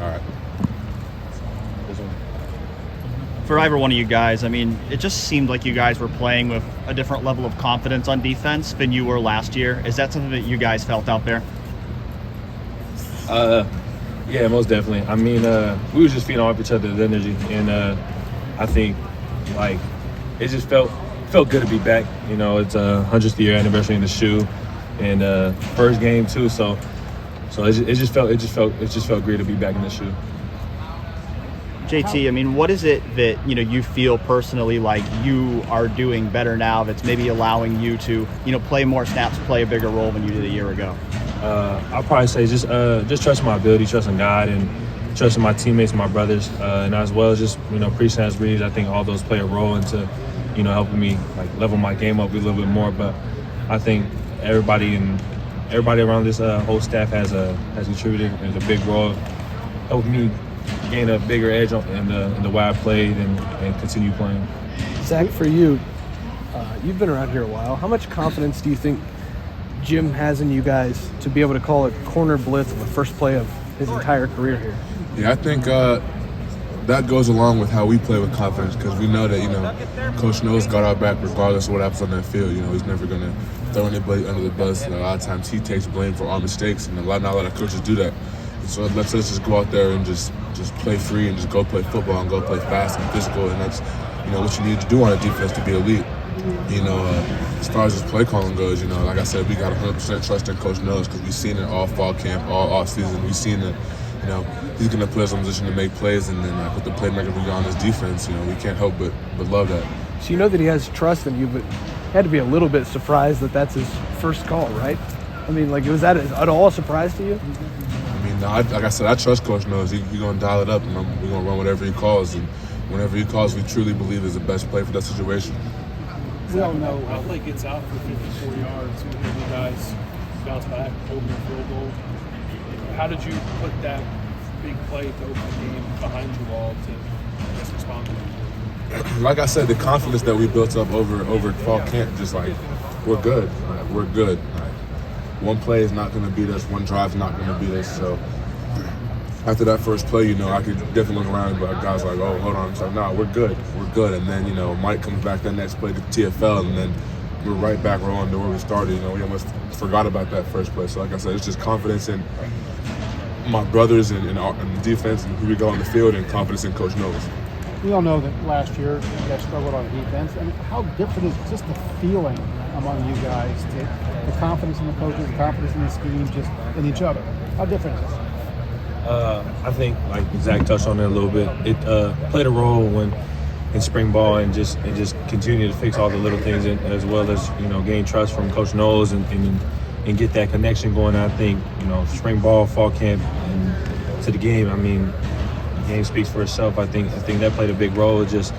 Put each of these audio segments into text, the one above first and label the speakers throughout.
Speaker 1: all right.
Speaker 2: For either one of you guys, I mean, it just seemed like you guys were playing with a different level of confidence on defense than you were last year. Is that something that you guys felt out there?
Speaker 3: Yeah, most definitely. I mean, we were just feeding off each other's energy, and I think like it just felt good to be back. You know, it's a 100th year anniversary in the shoe, and first game too. So it just felt great to be back in the shoe.
Speaker 2: JT, I mean, what is it that, you know, you feel personally like you are doing better now that's maybe allowing you to, you know, play more snaps, play a bigger role than you did a year ago?
Speaker 3: I'll probably say just trusting my ability, trusting God, and trusting my teammates and my brothers, and as well as just, you know, pre-snaps reads. I think all those play a role into, you know, helping me like level my game up a little bit more. But I think everybody around this whole staff has contributed as a big role, helping me gain a bigger edge in the way I played and continue playing.
Speaker 4: Zach, for you, you've been around here a while. How much confidence do you think Jim has in you guys to be able to call a corner blitz on the first play of his entire career here?
Speaker 1: Yeah, I think that goes along with how we play with confidence, because we know that, you know, Coach knows got our back regardless of what happens on that field. You know, he's never going to throw anybody under the bus. And a lot of times he takes blame for our mistakes, and not a lot of coaches do that. And so it lets us just go out there and just play free and just go play football and go play fast and physical. And that's, you know, what you need to do on a defense to be elite. You know, as far as his play calling goes, you know, like I said, we got 100% trust in Coach Knows, because we've seen it all fall camp, all off season. We've seen that, you know, he's going to put us in a position to make plays, and then with the playmaker we got on his defense, you know, we can't help but love that.
Speaker 4: So you know that he has trust in you, but had to be a little bit surprised that that's his first call, right? I mean, like, was that at all a surprise to you?
Speaker 1: I mean, like I said, I trust Coach Knows. He's going to dial it up, and we're going to run whatever he calls. And whenever he calls, we truly believe is the best play for that situation.
Speaker 5: We all know how play gets out for 54 yards. You guys bounce back, holding a field goal. How did you put that big play to open the game behind you all to respond to it?
Speaker 1: Like I said, the confidence that we built up over fall camp, just like, we're good. Like, we're good. Like, one play is not going to beat us. One drive is not going to beat us. So after that first play, you know, I could definitely look around and be like, guys like, oh, hold on. It's like, nah, we're good. We're good. And then, you know, Mike comes back that next play to TFL, and then we're right back rolling to where we started. You know, we almost forgot about that first play. So like I said, it's just confidence in my brothers and the defense and who we go on the field, and confidence in Coach Knows.
Speaker 6: We all know that last year you guys struggled on defense. I mean, how different is just the feeling among you guys, the confidence in the coaches, the confidence in the scheme, just in each other? How different is it?
Speaker 3: I think, like Zach touched on it a little bit, it played a role in spring ball, and just continue to fix all the little things, as well as, you know, gain trust from Coach Knowles and get that connection going. I think, you know, spring ball, fall camp, and to the game, I mean, the game speaks for itself. I think that played a big role, just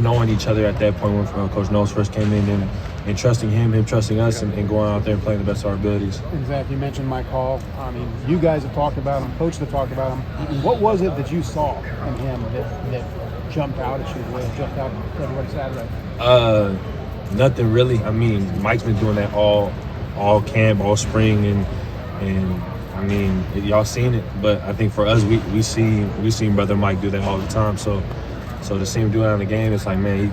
Speaker 3: knowing each other at that point when Coach Knowles first came in, and trusting him trusting us, and going out there and playing the best of our abilities.
Speaker 6: And Zach, you mentioned Mike Hall. I mean, you guys have talked about him, coaches have talked about him. What was it that you saw in him that jumped out at you, the way it jumped out at everybody Saturday?
Speaker 3: Nothing really. I mean, Mike's been doing that all camp, all spring, and I mean, y'all seen it. But I think for us, we seen Brother Mike do that all the time. So to see him do it in the game, it's like, man,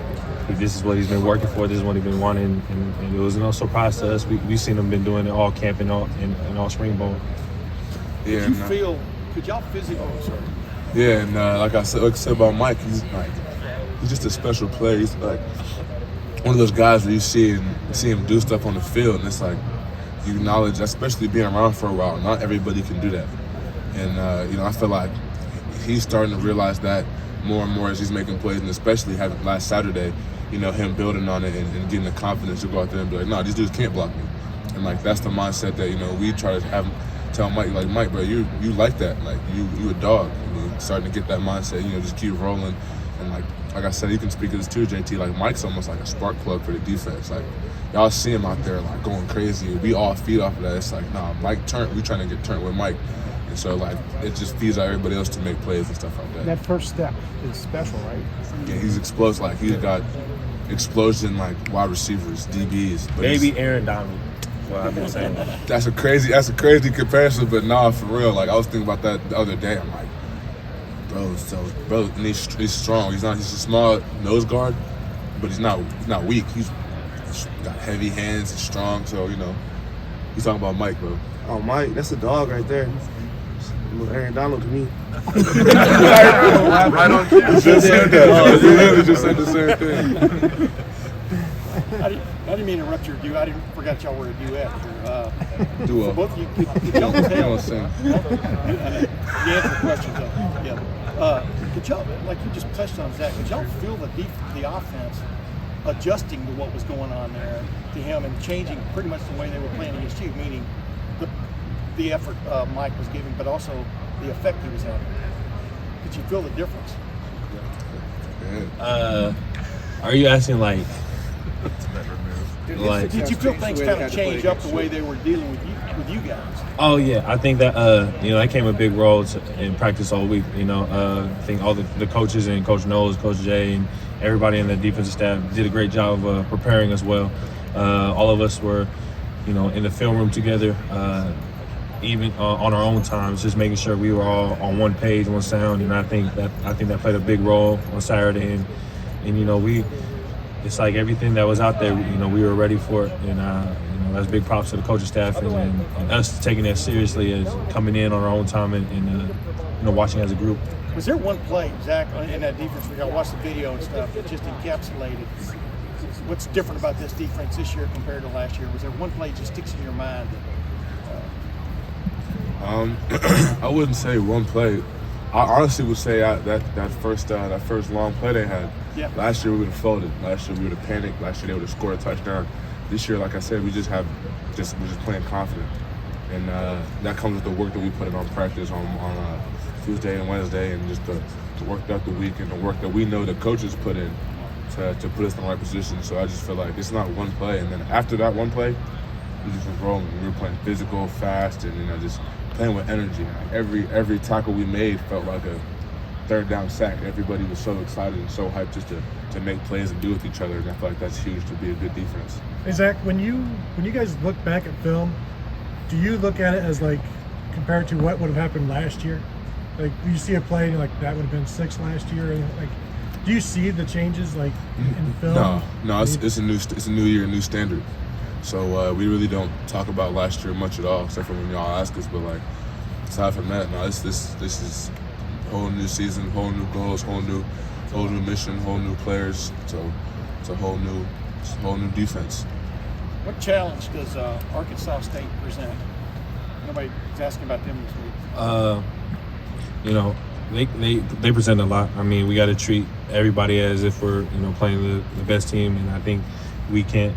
Speaker 3: this is what he's been working for. This is what he's been wanting, and it was no surprise to us. We seen him been doing it all camp and all spring ball.
Speaker 1: Yeah.
Speaker 5: Could y'all physically?
Speaker 1: Yeah, and like I said about Mike, he's just a special player. He's like one of those guys where you see him do stuff on the field, and it's like you acknowledge, especially being around for a while, not everybody can do that. And you know, I feel like he's starting to realize that more and more as he's making plays, and especially having last Saturday, you know, him building on it and getting the confidence to go out there and be like, no, these dudes can't block me. And like, that's the mindset that, you know, we try to tell Mike, like, Mike, bro, you like that, like you a dog. And you're starting to get that mindset, you know, just keep rolling. And like I said, you can speak of this too, JT, like Mike's almost like a spark plug for the defense. Like, y'all see him out there like going crazy. We all feed off of that. It's like, nah, Mike turned, we trying to get turned with Mike. And so, like, it just feeds out everybody else to make plays and stuff like that.
Speaker 6: That first step is special, right?
Speaker 1: Yeah, he's explosive. Like, he's got explosion, like, wide receivers, DBs. But
Speaker 3: maybe Aaron Donald. Well, I've been saying
Speaker 1: that's a crazy comparison, but nah, for real. Like, I was thinking about that the other day. I'm like, Bro, and he's strong. He's a small nose guard, but he's not weak. He's got heavy hands. He's strong. So he's talking about Mike, bro.
Speaker 7: Oh, Mike, that's a dog right there. Aaron Donald to me.
Speaker 1: Right on cue. Just said that. You literally just said the same thing.
Speaker 8: I didn't mean to interrupt your duet. I forgot y'all were a duet here.
Speaker 1: Duo.
Speaker 8: Both of you, could y'all tell?
Speaker 1: Sing.
Speaker 8: You answer the questions though. Yeah. Could y'all, like you just touched on, Zach, could y'all feel the offense adjusting to what was going on there to him and changing pretty much the way they were playing against you, meaning the effort Mike was giving, but also the effect he was having? Could you feel the difference?
Speaker 3: Are you asking like
Speaker 8: Did you feel things kind of change up the way they were dealing with you guys?
Speaker 3: Oh yeah, I think that that came a big role in practice all week. I think all the coaches and Coach Knowles, Coach Jay, and everybody in the defensive staff did a great job of preparing us well. All of us were, in the film room together, even on our own times, just making sure we were all on one page, one sound. And I think that played a big role on Saturday. And it's like everything that was out there, we were ready for it. And that's big props to the coaching staff and us taking that seriously as coming in on our own time and watching as a group.
Speaker 8: Was there one play, Zach, in that defense where y'all watched the video and stuff that just encapsulated what's different about this defense this year compared to last year? Was there one play that just sticks in your mind?
Speaker 1: I wouldn't say one play. I honestly would say that first long play they had.
Speaker 8: Yeah.
Speaker 1: Last year we would have folded. Last year we would have panicked. Last year they would have scored a touchdown. This year, like I said, we're just playing confident, and that comes with the work that we put in on practice on Tuesday and Wednesday, and just the work throughout the week and the work that we know the coaches put in to put us in the right position. So I just feel like it's not one play, and then after that one play, we just was rolling. We were playing physical, fast, and just playing with energy. Every tackle we made felt like a third down sack. Everybody was so excited and so hyped just to make plays and do with each other, and I feel like that's huge to be a good defense.
Speaker 9: Hey Zach, when you guys look back at film, do you look at it as like compared to what would have happened last year? Like you see a play and you're like that would have been 6 last year, and like do you see the changes like in film?
Speaker 1: No, it's a new year, a new standard. So we really don't talk about last year much at all, except for when y'all ask us. But like aside from that, no, this is a whole new season, whole new goals, whole new mission, whole new players. So it's a whole new defense.
Speaker 8: What challenge does Arkansas State present? Nobody's asking about them this week.
Speaker 3: They present a lot. I mean, we got to treat everybody as if we're playing the best team, and I think we can't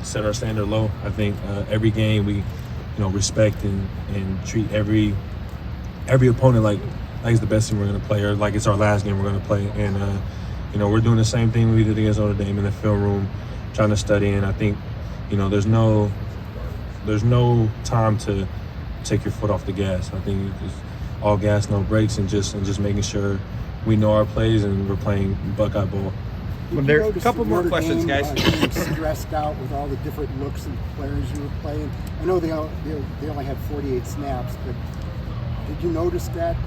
Speaker 3: set our standard low. I think every game we respect and treat every opponent like it's the best team we're going to play, or like it's our last game we're going to play. And we're doing the same thing we did against Notre Dame in the film room, trying to study. And I think there's no time to take your foot off the gas. I think it's all gas, no brakes, and just making sure we know our plays and we're playing Buckeye ball.
Speaker 2: There a couple more questions, guys.
Speaker 10: Stressed out with all the different looks and players you were playing. I know they only had 48 snaps, but did you notice that?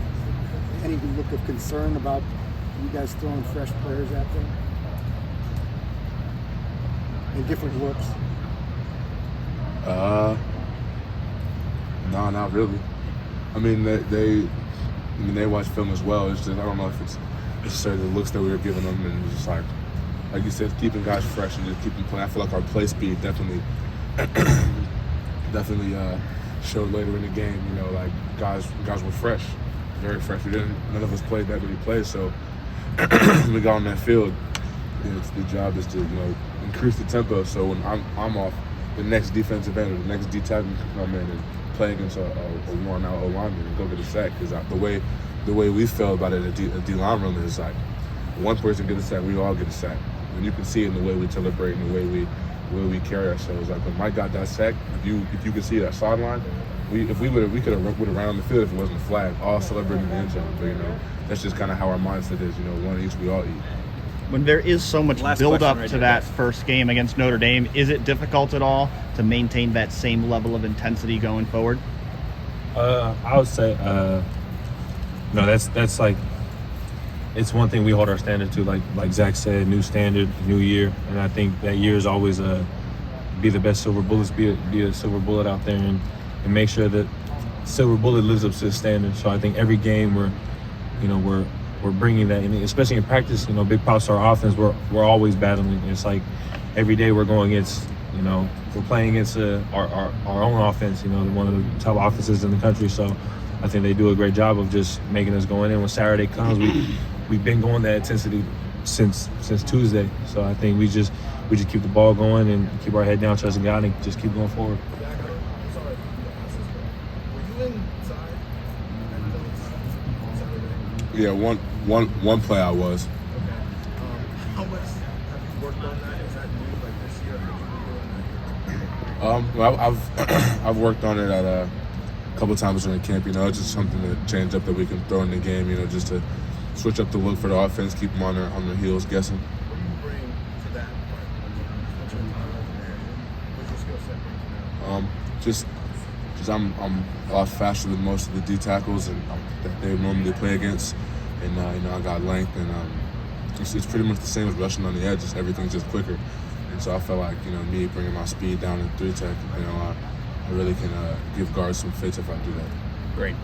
Speaker 10: Any look of concern about you guys throwing fresh players out there? And different looks?
Speaker 1: No, not really. I mean, they watch film as well. It's just I don't know if it's necessarily the looks that we were giving them, and it's just like you said, keeping guys fresh and just keeping playing. I feel like our play speed definitely showed later in the game. Like guys were fresh, very fresh. None of us played that many plays, so when we got on that field, the job is to increase the tempo. So when I'm off, the next defensive end or the next D tackle can come in and play against a worn-out O-lineman and go get a sack. Because the way we feel about it at D line room is like one person gets a sack, we all get a sack, and you can see it in the way we celebrate and the way we carry ourselves. Like when Mike got that sack, if you can see that sideline, we could have ran on the field if it wasn't a flag, all celebrating the end zone. But that's just kind of how our mindset is. One each, we all eat.
Speaker 2: When there is so much build up to that first game against Notre Dame, is it difficult at all to maintain that same level of intensity going forward?
Speaker 3: I would say no, that's like, it's one thing we hold our standard to. Like Zach said, new standard, new year, and I think that year is always be the best silver bullets, be a silver bullet out there, and make sure that silver bullet lives up to the standard. So I think every game we're bringing that, and especially in practice, big props to our offense. We're always battling. It's like every day we're going against, we're playing against our own offense, one of the top offenses in the country. So I think they do a great job of just making us going in. When Saturday comes, we've been going that intensity since Tuesday. So I think we just keep the ball going and keep our head down, trusting God, and just keep going forward.
Speaker 1: Yeah, one play I was.
Speaker 11: How much have you worked on that? Is that new, like this year?
Speaker 1: Well, I've worked on it at a couple times during camp. It's just something to change up that we can throw in the game. Just to switch up the look for the offense, keep them on their heels, guessing.
Speaker 11: What do you bring to that part when you switch up there? What's your skill set bring to that?
Speaker 1: Just I'm a lot faster than most of the D tackles and that they normally play against, and I got length, and it's pretty much the same as rushing on the edge. Just everything's just quicker, and so I felt like me bringing my speed down in 3 tech, I really can give guards some fits if I do that.
Speaker 5: Great.